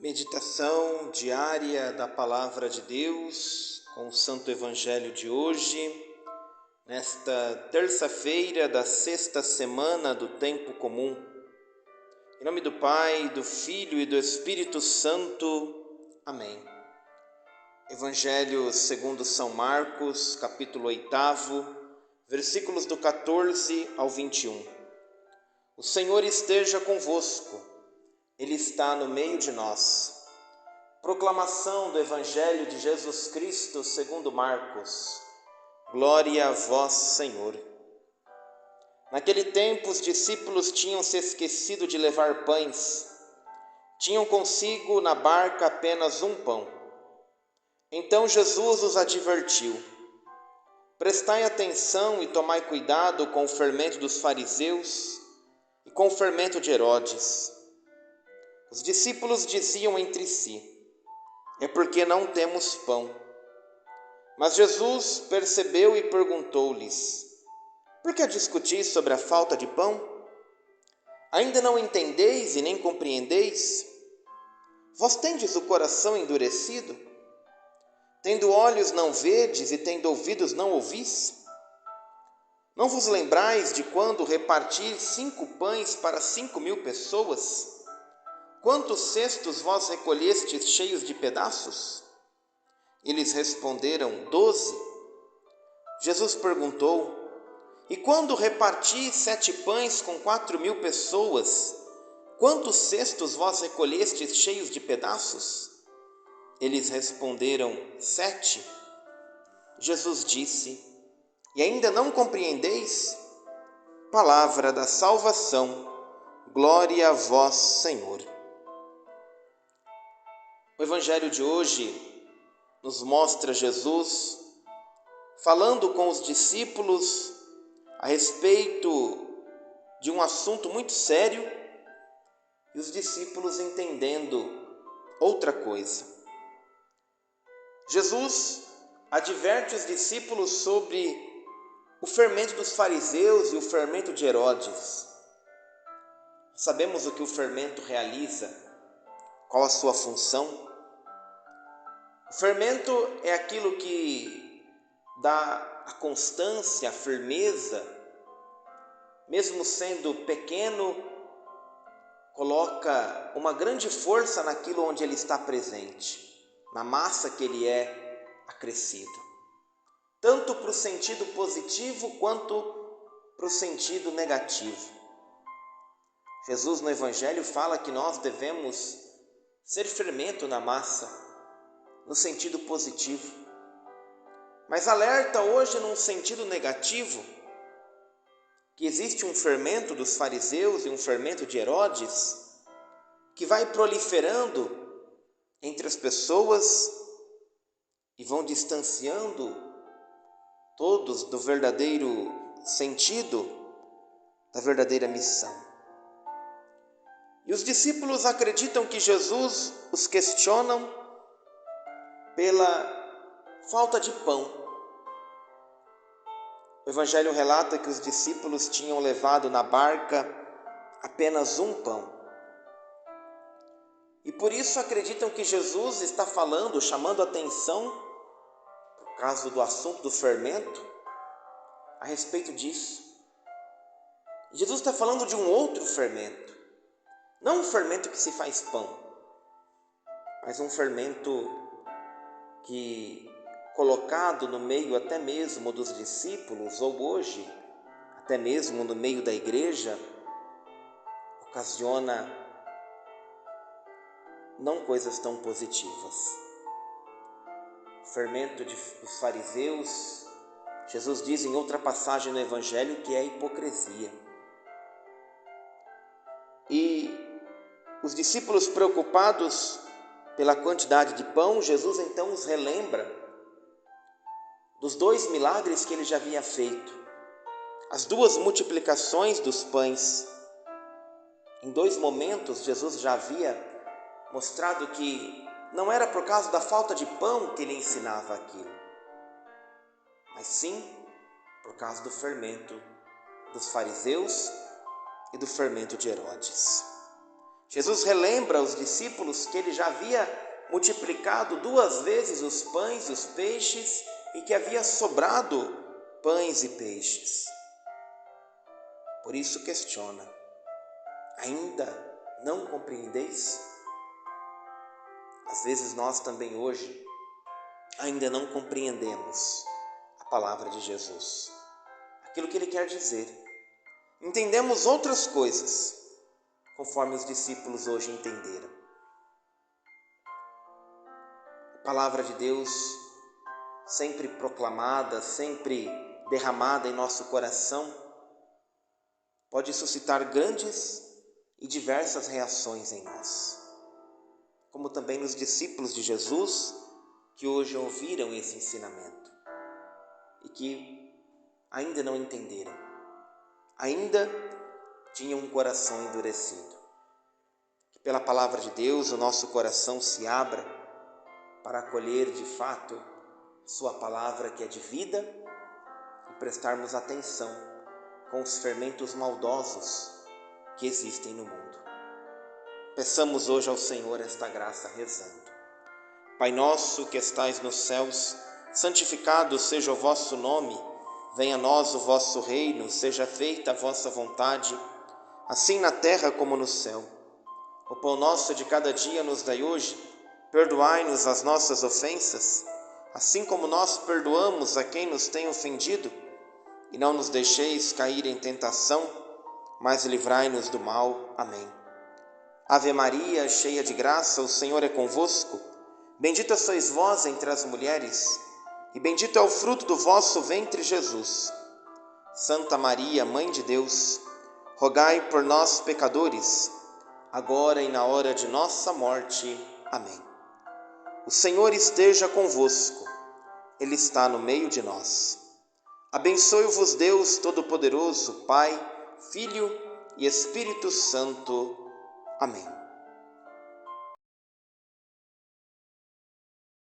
Meditação diária da Palavra de Deus com o Santo Evangelho de hoje, nesta terça-feira da sexta semana do Tempo Comum. Em nome do Pai, do Filho e do Espírito Santo. Amém. Evangelho segundo São Marcos, capítulo 8, versículos do 14 ao 21. O Senhor esteja convosco. Ele está no meio de nós. Proclamação do Evangelho de Jesus Cristo segundo Marcos. Glória a vós, Senhor. Naquele tempo os discípulos tinham se esquecido de levar pães. Tinham consigo na barca apenas um pão. Então Jesus os advertiu: prestai atenção e tomai cuidado com o fermento dos fariseus e com o fermento de Herodes. Os discípulos diziam entre si: é porque não temos pão. Mas Jesus percebeu e perguntou-lhes: por que discutis sobre a falta de pão? Ainda não entendeis e nem compreendeis? Vós tendes o coração endurecido? Tendo olhos não vedes e tendo ouvidos não ouvis? Não vos lembrais de quando reparti 5 pães para 5.000 pessoas? Quantos cestos vós recolhestes cheios de pedaços? Eles responderam: 12. Jesus perguntou: e quando reparti 7 pães com 4.000 pessoas, quantos cestos vós recolhestes cheios de pedaços? Eles responderam: 7. Jesus disse: e ainda não compreendeis? Palavra da salvação. Glória a vós, Senhor. O Evangelho de hoje nos mostra Jesus falando com os discípulos a respeito de um assunto muito sério e os discípulos entendendo outra coisa. Jesus adverte os discípulos sobre o fermento dos fariseus e o fermento de Herodes. Sabemos o que o fermento realiza, qual a sua função. O fermento é aquilo que dá a constância, a firmeza, mesmo sendo pequeno, coloca uma grande força naquilo onde ele está presente, na massa que ele é acrescido, tanto para o sentido positivo quanto para o sentido negativo. Jesus no Evangelho fala que nós devemos ser fermento na massa, no sentido positivo, mas alerta hoje num sentido negativo, que existe um fermento dos fariseus e um fermento de Herodes, que vai proliferando entre as pessoas e vão distanciando todos do verdadeiro sentido, da verdadeira missão. E os discípulos acreditam que Jesus os questionam pela falta de pão. O Evangelho relata que os discípulos tinham levado na barca apenas um pão. E por isso acreditam que Jesus está falando, chamando a atenção, por causa do assunto do fermento, a respeito disso. Jesus está falando de um outro fermento. Não um fermento que se faz pão, mas um fermento que, colocado no meio até mesmo dos discípulos, ou hoje, até mesmo no meio da igreja, ocasiona não coisas tão positivas. O fermento dos fariseus, Jesus diz em outra passagem no Evangelho que é a hipocrisia. E os discípulos preocupados pela quantidade de pão, Jesus então os relembra dos 2 milagres que ele já havia feito, as 2 multiplicações dos pães. Em 2 momentos, Jesus já havia mostrado que não era por causa da falta de pão que ele ensinava aquilo, mas sim por causa do fermento dos fariseus e do fermento de Herodes. Jesus relembra aos discípulos que ele já havia multiplicado 2 vezes os pães e os peixes e que havia sobrado pães e peixes. Por isso questiona: ainda não compreendeis? Às vezes nós também hoje ainda não compreendemos a palavra de Jesus, aquilo que ele quer dizer. Entendemos outras coisas, conforme os discípulos hoje entenderam. A palavra de Deus, sempre proclamada, sempre derramada em nosso coração, pode suscitar grandes e diversas reações em nós, como também nos discípulos de Jesus que hoje ouviram esse ensinamento e que ainda não entenderam, ainda tinham um coração endurecido. Que pela palavra de Deus o nosso coração se abra para acolher de fato sua palavra que é de vida e prestarmos atenção com os fermentos maldosos que existem no mundo. Peçamos hoje ao Senhor esta graça rezando. Pai nosso que estais nos céus, santificado seja o vosso nome, venha a nós o vosso reino, seja feita a vossa vontade, assim na terra como no céu. O pão nosso de cada dia nos dai hoje, perdoai-nos as nossas ofensas, assim como nós perdoamos a quem nos tem ofendido, e não nos deixeis cair em tentação, mas livrai-nos do mal. Amém. Ave Maria, cheia de graça, o Senhor é convosco. Bendita sois vós entre as mulheres, e bendito é o fruto do vosso ventre, Jesus. Santa Maria, Mãe de Deus, rogai por nós, pecadores, agora e na hora de nossa morte. Amém. O Senhor esteja convosco, Ele está no meio de nós. Abençoe-vos Deus Todo-Poderoso, Pai, Filho e Espírito Santo. Amém.